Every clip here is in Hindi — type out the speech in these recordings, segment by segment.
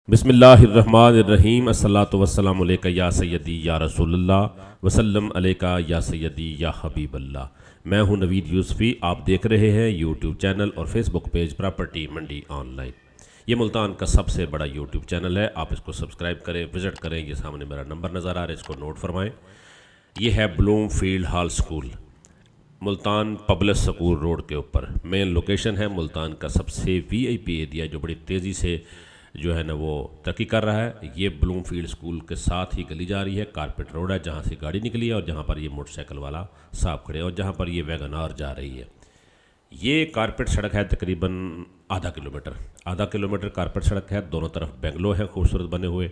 बिस्मिल्लाहिर्रहमानिर्रहीम अस्सलातु वस्सलामु अलैका या सय्यदी या रसूलल्लाह वसल्लम अलैका या सय्यदी या हबीबल्लाह। मैं हूं नवीद यूसुफ़ी। आप देख रहे हैं यूट्यूब चैनल और फेसबुक पेज प्रॉपर्टी मंडी ऑनलाइन। ये मुल्तान का सबसे बड़ा यूट्यूब चैनल है, आप इसको सब्सक्राइब करें, विज़िट करें। ये सामने मेरा नंबर नज़र आ रहा है, इसको नोट फरमाएँ। ये है Bloomfield hall school, Multan public school road के ऊपर मेन लोकेशन है। मुल्तान का सबसे VIP एरिया जो बड़ी तेज़ी से जो है ना वो तरक्की कर रहा है। ये ब्लूमफील्ड स्कूल के साथ ही गली जा रही है, कारपेट रोड है जहाँ से गाड़ी निकली है और जहाँ पर ये मोटरसाइकिल वाला साहब खड़े और जहाँ पर ये वैगनार जा रही है। ये कारपेट सड़क है तकरीबन आधा किलोमीटर कारपेट सड़क है। दोनों तरफ बेंगलो है खूबसूरत बने हुए।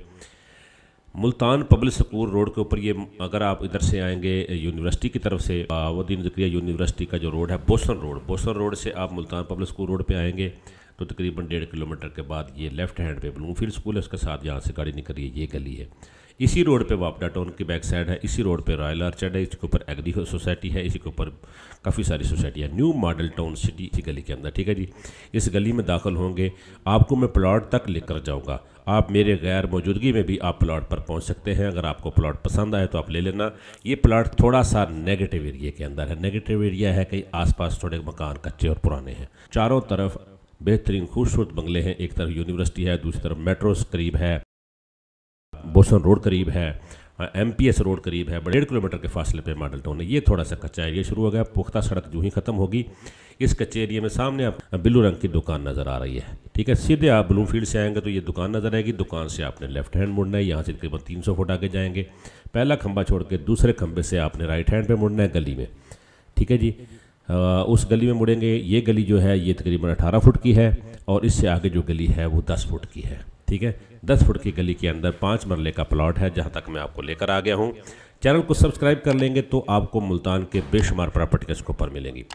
मुल्तान पब्लिक स्कूल रोड के ऊपर ये अगर आप इधर से आएंगे यूनिवर्सिटी की तरफ से, उद्दीन ज़िक्रिया यूनिवर्सिटी का जो रोड है बोस्टन रोड से आप मुल्तान पब्लिक स्कूल रोड पे आएंगे तो तकरीबन 1.5 किलोमीटर के बाद ये लेफ़्ट हैंड पे ब्लूमफील्ड स्कूल है, उसके साथ यहाँ से गाड़ी निकल रही है, ये गली है। इसी रोड पे वापडा टाउन की बैक साइड है, इसी रोड पे रॉयल आर्चर्ड है, इसके ऊपर एग्री सोसाइटी है, इसी के ऊपर काफ़ी सारी सोसाइटी है। न्यू मॉडल टाउन सिटी इसी गली के अंदर, ठीक है जी। इस गली में दाखिल होंगे, आपको मैं प्लॉट तक लेकर जाऊँगा। आप मेरे गैर मौजूदगी में भी आप प्लॉट पर पहुंच सकते हैं। अगर आपको प्लॉट पसंद आए तो आप ले लेना। ये प्लॉट थोड़ा सा नेगेटिव एरिया के अंदर है। नेगेटिव एरिया है कि आसपास थोड़े मकान कच्चे और पुराने हैं। चारों तरफ बेहतरीन खूबसूरत बंगले हैं। एक तरफ यूनिवर्सिटी है, दूसरी तरफ मेट्रोस करीब है, बोस्टन रोड करीब है, MPS रोड करीब है। 1.5 किलोमीटर के फासले पे मॉडल टाउन है। ये थोड़ा सा कच्चा एरिया शुरू हो गया। पुख्ता सड़क जो ही ख़त्म होगी, इस कच्चे एरिया में सामने आप ब्लू रंग की दुकान नज़र आ रही है, ठीक है। सीधे आप ब्लूमफील्ड से आएंगे तो ये दुकान नज़र आएगी। दुकान से आपने लेफ्ट हैंड मुड़ना है, यहाँ से तकरीबन 300 फुट आगे जाएंगे। पहला खंबा छोड़ के दूसरे खंबे से आपने राइट हैंड पे मुड़ना है गली में, ठीक है जी। उस गली में मुड़ेंगे। ये गली जो है ये तकरीबन 18 फुट की है और इससे आगे जो गली है वो 10 फुट की है, ठीक है। 10 फुट की गली के अंदर 5 मरले का प्लॉट है, जहाँ तक मैं आपको लेकर आ गया हूँ। चैनल को सब्सक्राइब कर लेंगे तो आपको मुल्तान के बेशुमार प्रॉपर्टी के स्कोप पर मिलेंगी।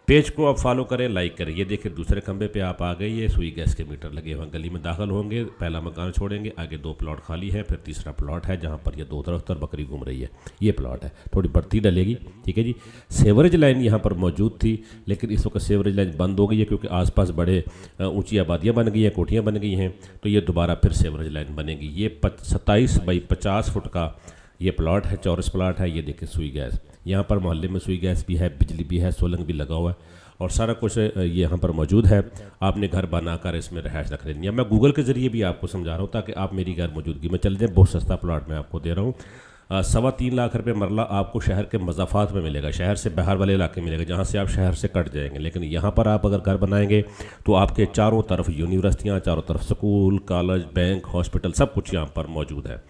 पेज को आप फॉलो करें, लाइक करें। ये देखिए दूसरे खंबे पे आप आ गए, ये सुई गैस के मीटर लगे हुए। गली में दाखिल होंगे, पहला मकान छोड़ेंगे, आगे 2 प्लॉट खाली है, फिर तीसरा प्लॉट है जहाँ पर ये 2 दरख्त और बकरी घूम रही है। ये प्लॉट है, थोड़ी बढ़ती डलेगी, ठीक है जी। सेवरेज लाइन यहाँ पर मौजूद थी, लेकिन इस वक्त सेवरेज लाइन बंद हो गई है क्योंकि आसपास बड़े ऊंची आबादियाँ बन गई हैं, कोठियाँ बन गई हैं, तो ये दोबारा फिर सेवरेज लाइन बनेगी। ये 27 बाई 50 फुट का ये प्लॉट है, चौरस प्लॉट है। ये देखिए सुई गैस, यहाँ पर मोहल्ले में सुई गैस भी है, बिजली भी है, सोलंग भी लगा हुआ है और सारा कुछ ये यहाँ पर मौजूद है। आपने घर बनाकर इसमें रहायश रख लेनी है। मैं गूगल के ज़रिए भी आपको समझा रहा हूँ ताकि आप मेरी गैर मौजूदगी में चले जाएँ। बहुत सस्ता प्लॉट मैं आपको दे रहा हूँ। 3.25 लाख रुपये मरला आपको शहर के मज़ाफ़ात में मिलेगा, शहर से बाहर वाले इलाके में मिलेगा जहाँ से आप शहर से कट जाएंगे। लेकिन यहाँ पर आप अगर घर बनाएंगे तो आपके चारों तरफ यूनिवर्सिटियाँ, चारों तरफ स्कूल, कॉलेज, बैंक, हॉस्पिटल सब कुछ यहाँ पर मौजूद है।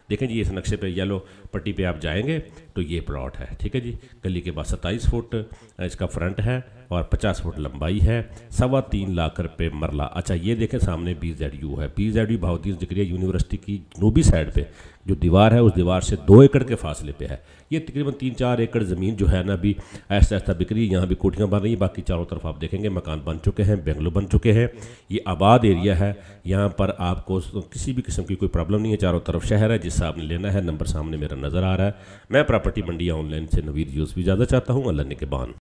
देखें जी, इस नक्शे पे येलो पट्टी पे आप जाएंगे तो ये प्लॉट है, ठीक है जी। गली के बाद 27 फुट इसका फ्रंट है और 50 फुट लंबाई है। 3.25 लाख रुपये मरला। अच्छा, ये देखें सामने BZU है। BZU बहाउद्दीन ज़िक्रिया यूनिवर्सिटी की जनूबी साइड पे जो दीवार है उस दीवार से 2 एकड़ के फासले पे है। ये तकरीबन 3-4 एकड़ ज़मीन जो है ना अभी ऐसा ऐसा बिक रही है। यहाँ भी कोठियाँ बन रही हैं, बाकी चारों तरफ आप देखेंगे मकान बन चुके हैं, बेंगलो बन चुके हैं। ये आबाद एरिया है, यहाँ पर आपको किसी भी किस्म की कोई प्रॉब्लम नहीं है। चारों तरफ शहर है, जिससे आपने लेना है। नंबर सामने मेरा नज़र आ रहा है। मैं प्रॉपर्टी मंडी ऑनलाइन से नवीद यूसुफ़ी इजाज़त चाहता हूँ। अल्लाह ने के बान।